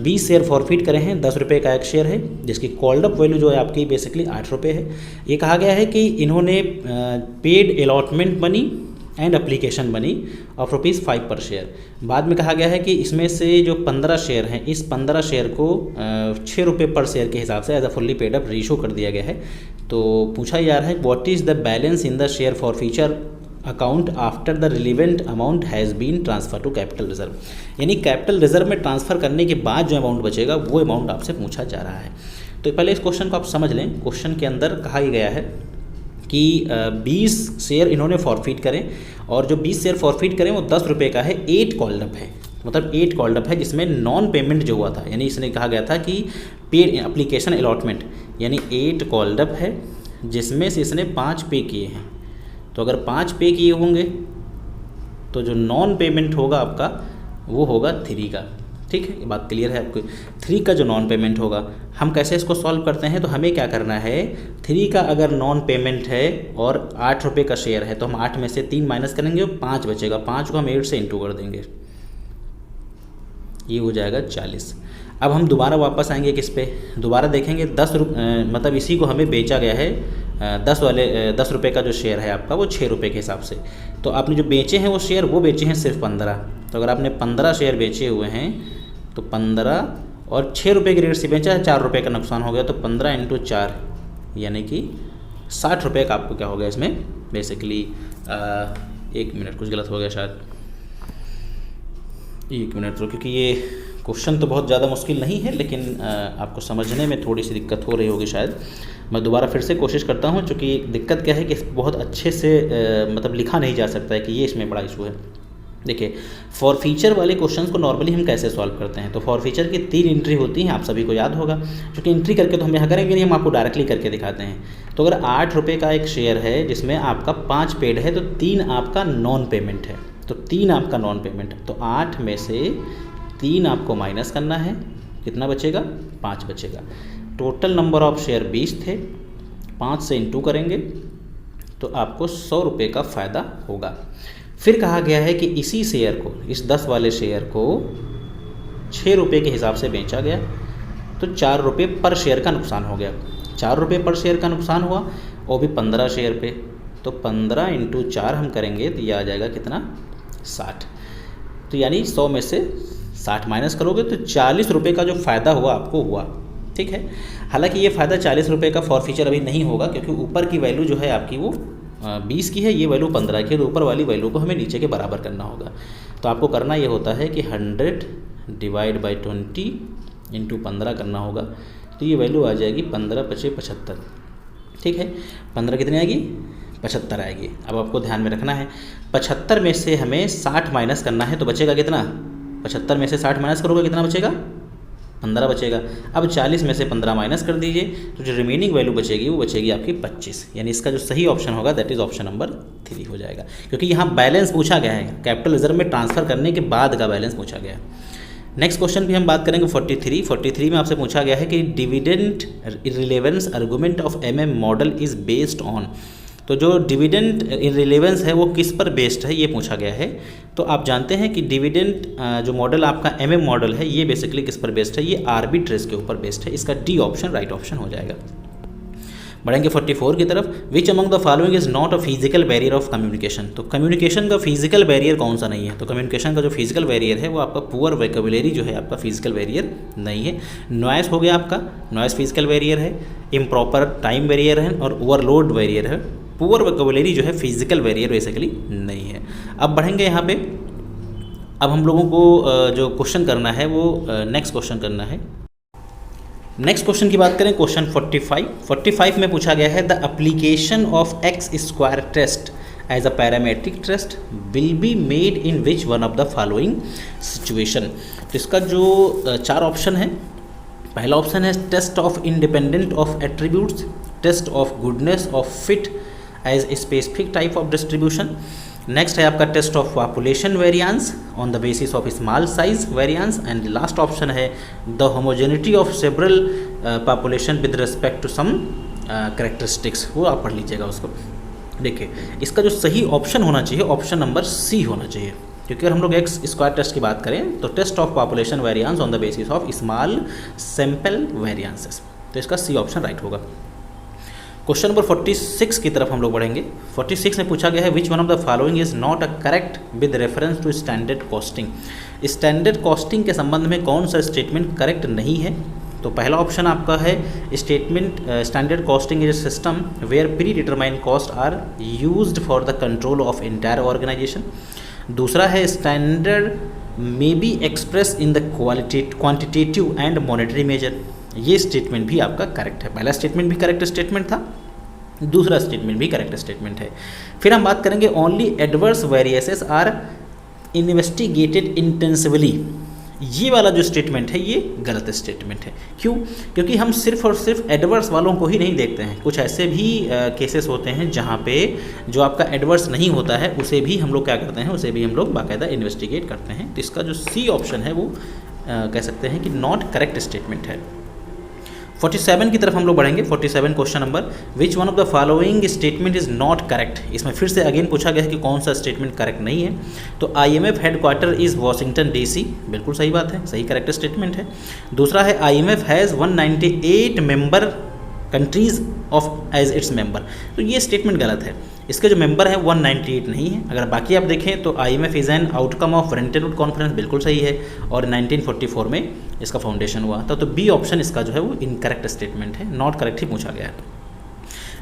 20 शेयर फॉरफिट करे हैं, 10 रुपये का एक शेयर है, जिसकी कॉल्ड अप वैल्यू जो है आपकी बेसिकली 8 रुपये है। ये कहा गया है कि इन्होंने paid allotment money and application money of ₹5 पर शेयर। बाद में कहा गया है कि इसमें से जो 15 शेयर हैं, इस 15 शेयर को 6 रुपये पर शेयर के हिसाब से as a fully paid up ratio कर दिया गया है। तो पूछा जा रहा है what is the balance in the share for future account after the relevant amount has been transfer to capital reserve, यानी कैपिटल रिजर्व में ट्रांसफ़र करने के बाद जो अमाउंट बचेगा वो अमाउंट आपसे पूछा जा रहा है। तो पहले इस क्वेश्चन को आप समझ लें। क्वेश्चन के अंदर कहा गया है कि 20 शेयर इन्होंने फॉरफिट करें और जो 20 शेयर फॉरफिट करें वो 10 रुपये का है। 8 कॉल्ड अप है, मतलब 8 कॉल्ड अप है जिसमें नॉन पेमेंट जो हुआ था, यानी इसने कहा गया था कि पे एप्लीकेशन अलॉटमेंट, यानी 8 कॉल्ड अप है जिसमें से इसने 5 पे किए हैं। तो अगर 5 पे किए होंगे तो जो नॉन पेमेंट होगा आपका वो होगा 3 का। ठीक है, ये बात क्लियर है आपको। 3 का जो नॉन पेमेंट होगा, हम कैसे इसको सॉल्व करते हैं, तो हमें क्या करना है, 3 का अगर नॉन पेमेंट है और 8 रुपये का शेयर है तो हम 8 में से 3 माइनस करेंगे और 5 बचेगा। 5 को हम 8 से इंटू कर देंगे, ये हो जाएगा 40। अब हम दोबारा वापस आएंगे किस पे, दोबारा देखेंगे 10 मतलब इसी को हमें बेचा गया है 10 रुपये का जो शेयर है आपका वो 6 रुपये के हिसाब से। तो आपने जो बेचे हैं वो शेयर वो बेचे हैं सिर्फ 15। तो अगर आपने 15 शेयर बेचे हुए हैं तो 15 और 6 रुपये की रेट से बेचा है, 4 रुपये का नुकसान हो गया, तो 15 इंटू 4 यानी कि 60 रुपये का आपको क्या हो गया इसमें बेसिकली। 1 मिनट, कुछ गलत हो गया शायद, 1 मिनट तो, क्योंकि ये क्वेश्चन तो बहुत ज़्यादा मुश्किल नहीं है लेकिन आपको समझने में थोड़ी सी दिक्कत हो रही होगी शायद। मैं दोबारा फिर से कोशिश करता हूँ, क्योंकि दिक्कत क्या है कि बहुत अच्छे से मतलब लिखा नहीं जा सकता है कि ये इसमें बड़ा इशू है। देखिए, फॉर फीचर वाले क्वेश्चंस को नॉर्मली हम कैसे सॉल्व करते हैं, तो फॉर फीचर की 3 एंट्री होती हैं, आप सभी को याद होगा। क्योंकि एंट्री करके तो हम यहाँ करेंगे नहीं, हम आपको डायरेक्टली करके दिखाते हैं। तो अगर 8 रुपये का एक शेयर है जिसमें आपका 5 पेड है तो 3 आपका नॉन पेमेंट है, तो 3 आपका नॉन पेमेंट है। तो 8 में से 3 आपको माइनस करना है, कितना बचेगा, 5 बचेगा। टोटल नंबर ऑफ शेयर 20 थे, 5 से इंटू करेंगे तो आपको 100 रुपये का फ़ायदा होगा। फिर कहा गया है कि इसी शेयर को, इस 10 वाले शेयर को 6 रुपये के हिसाब से बेचा गया तो 4 रुपये पर शेयर का नुकसान हो गया। 4 रुपये पर शेयर का नुकसान हुआ, वो भी 15 शेयर पे। तो 15 इंटू 4 हम करेंगे तो ये आ जाएगा कितना, 60। तो यानी 100 में से 60 माइनस करोगे तो 40 रुपये का जो फ़ायदा हुआ आपको हुआ। ठीक है, हालांकि ये फ़ायदा 40 रुपये का फॉर फीचर अभी नहीं होगा, क्योंकि ऊपर की वैल्यू जो है आपकी वो 20 की है, ये वैल्यू 15 की है, तो ऊपर वाली वैल्यू को हमें नीचे के बराबर करना होगा। तो आपको करना ये होता है कि 100 डिवाइड बाई 20 इंटू 15 करना होगा। तो ये वैल्यू आ जाएगी 15 × 5 = 75। ठीक है, 15 कितनी आएगी, 75 आएगी। अब आपको ध्यान में रखना है 75 में से हमें 60 माइनस करना है, तो बचेगा कितना, 75 में से 60 माइनस करोगे कितना बचेगा, 15 बचेगा। अब 40 में से 15 माइनस कर दीजिए तो जो रिमेनिंग वैल्यू बचेगी वो बचेगी आपकी 25। यानी इसका जो सही ऑप्शन होगा दैट इज़ ऑप्शन नंबर 3 हो जाएगा, क्योंकि यहाँ बैलेंस पूछा गया है, कैपिटल रिजर्व में ट्रांसफ़र करने के बाद का बैलेंस पूछा गया है। नेक्स्ट क्वेश्चन भी हम बात करेंगे 43 में आपसे पूछा गया है कि dividend इररिलेवेंस argument of MM model is based on. तो जो डिविडेंड इररिलेवेंस है वो किस पर बेस्ड है ये पूछा गया है। तो आप जानते हैं कि डिविडेंड जो मॉडल आपका MM मॉडल है ये बेसिकली किस पर बेस्ड है, ये आर्बिट्रेज के ऊपर बेस्ड है। इसका डी ऑप्शन राइट ऑप्शन हो जाएगा। बढ़ेंगे 44 की तरफ। Which among the following is not a physical barrier of communication. तो कम्युनिकेशन का फिजिकल बैरियर कौन सा नहीं है, तो कम्युनिकेशन का जो फिजिकल बैरियर है वो आपका पुअर वोकैबुलरी जो है आपका फिजिकल बैरियर नहीं है। नॉइस हो गया आपका, नॉइस फिजिकल बैरियर है। इम्प्रॉपर टाइम बैरियर है और ओवरलोड बैरियर है। पुअर वोकैबुलरी जो है फिजिकल बैरियर बेसिकली नहीं है। अब बढ़ेंगे यहाँ पे, अब हम लोगों को जो क्वेश्चन करना है वो नेक्स्ट क्वेश्चन करना है। नेक्स्ट क्वेश्चन की बात करें, क्वेश्चन 45 में पूछा गया है the application of X square test as a parametric test will be made in which one of the following situation. तो इसका जो 4 ऑप्शन है, पहला ऑप्शन है test of independent of attributes, test of goodness of fit as specific type of distribution. Next है आपका test of population variance on the basis of small size variance, and last option है the homogeneity of several population with respect to some characteristics. वो आप पढ़ लीजिएगा उसको। देखिए, इसका जो सही ऑप्शन होना चाहिए ऑप्शन नंबर सी होना चाहिए, क्योंकि अगर हम लोग एक्स स्क्वायर टेस्ट की बात करें तो test of population variance on the basis of small sample variances, तो इसका सी ऑप्शन राइट होगा। क्वेश्चन नंबर 46 की तरफ हम लोग बढ़ेंगे। 46 में पूछा गया है which one of the following is not a correct with reference to standard costing. Standard costing के संबंध में कौन सा स्टेटमेंट करेक्ट नहीं है, तो पहला ऑप्शन आपका है statement standard costing is a system where pre determined cost are used for the control of entire organisation. दूसरा है standard may be express in the quantitative and monetary measure. ये statement भी आपका करेक्ट है। पहला statement भी correct statement था, दूसरा स्टेटमेंट भी करेक्ट स्टेटमेंट है। फिर हम बात करेंगे only adverse variances are investigated intensively. ये वाला जो स्टेटमेंट है ये गलत स्टेटमेंट है। क्यों? क्योंकि हम सिर्फ और सिर्फ एडवर्स वालों को ही नहीं देखते हैं, कुछ ऐसे भी केसेस होते हैं जहाँ पे जो आपका एडवर्स नहीं होता है उसे भी हम लोग क्या करते हैं, उसे भी हम लोग बाकायदा इन्वेस्टिगेट करते हैं। तो इसका जो सी ऑप्शन है वो कह सकते हैं कि नॉट करेक्ट स्टेटमेंट है। 47 की तरफ हम लोग बढ़ेंगे। 47 question number, which one of the following statement is not correct. इसमें फिर से अगेन पूछा गया है कि कौन सा स्टेटमेंट करेक्ट नहीं है। तो IMF headquarter is Washington DC, बिल्कुल सही बात है, सही करेक्ट स्टेटमेंट है। दूसरा है IMF has 198 member countries of as its member. तो ये स्टेटमेंट गलत है, इसके जो मेंबर हैं 198 नहीं है। अगर बाकी आप देखें तो IMF is an outcome of Brayton would conference, बिल्कुल सही है, और 1944 में इसका फाउंडेशन हुआ था। तो बी ऑप्शन इसका जो है वो इनकरेक्ट स्टेटमेंट है, नॉट करेक्ट ही पूछा गया है।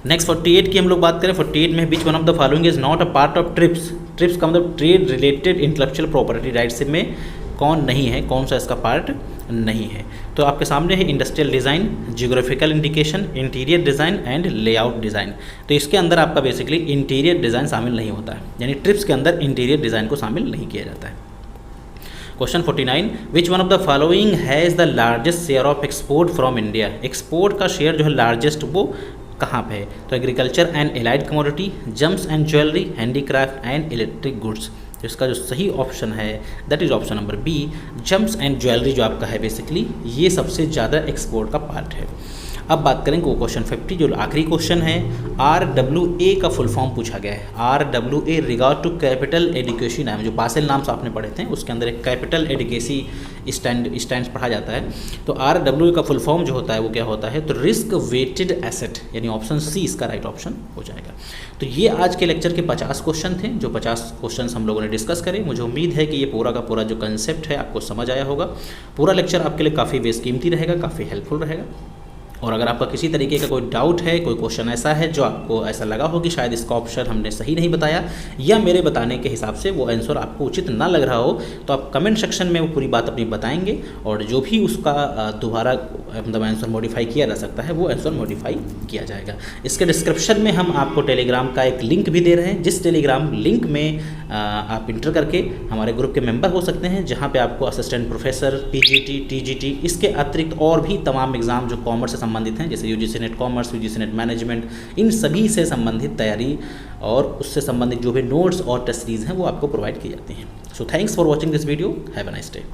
नेक्स्ट 48 की हम लोग बात करें। 48 में बीच one of the following is not a part of TRIPS. TRIPS का मतलब trade related intellectual property rights में कौन नहीं है, कौन सा इसका पार्ट नहीं है। तो आपके सामने है industrial design, geographical indication, interior design and layout design. तो इसके अंदर आपका बेसिकली इंटीरियर डिज़ाइन शामिल नहीं होता है, यानी ट्रिप्स के अंदर इंटीरियर डिज़ाइन को शामिल नहीं किया जाता है। Question 49, which one of the following has the largest share of export from India. Export का शेयर जो है लार्जेस्ट वो कहाँ पे है? तो agriculture and allied commodity, gems and jewellery, handicraft and electric goods. तो इसका जो सही ऑप्शन है that is option number B, gems and jewellery जो आपका है बेसिकली ये सबसे ज़्यादा एक्सपोर्ट का पार्ट है। अब बात करेंगे वो क्वेश्चन 50 जो आखिरी क्वेश्चन है। RWA का फुल फॉर्म पूछा गया है। RWA regard to capital education है, जो बासेल नाम से आपने पढ़े थे उसके अंदर एक कैपिटल एडुकेसी स्टैंड पढ़ा जाता है। तो RWA का फुल फॉर्म जो होता है वो क्या होता है? तो रिस्क वेटेड एसेट, यानी ऑप्शन सी इसका राइट ऑप्शन हो जाएगा। तो ये आज के लेक्चर के 50 क्वेश्चन थे, जो 50 क्वेश्चन हम लोगों ने डिस्कस करे। मुझे उम्मीद है कि ये पूरा का पूरा जो कंसेप्ट है आपको समझ आया होगा। पूरा लेक्चर आपके लिए काफ़ी बेशकीमती रहेगा, काफ़ी हेल्पफुल रहेगा। और अगर आपका किसी तरीके का कोई डाउट है, कोई क्वेश्चन ऐसा है जो आपको ऐसा लगा हो कि शायद इसका ऑप्शन हमने सही नहीं बताया या मेरे बताने के हिसाब से वो आंसर आपको उचित ना लग रहा हो, तो आप कमेंट सेक्शन में वो पूरी बात अपनी बताएंगे और जो भी उसका दोबारा मतलब आंसर मॉडिफाई किया जा सकता है वो आंसर मॉडिफाई किया जाएगा। इसके डिस्क्रिप्शन में हम आपको टेलीग्राम का एक लिंक भी दे रहे हैं, जिस टेलीग्राम लिंक में आप इंटर करके हमारे ग्रुप के मेंबर हो सकते हैं, जहाँ पे आपको असिस्टेंट प्रोफेसर, PGT, TGT, इसके अतिरिक्त और भी तमाम एग्ज़ाम जो कॉमर्स से संबंधित हैं, जैसे UGC NET commerce, UGC NET management, इन सभी से संबंधित तैयारी और उससे संबंधित जो भी नोट्स और टेस्ट सीरीज़ हैं वो आपको प्रोवाइड की जाती हैं। So thanks for watching this video, have a nice day.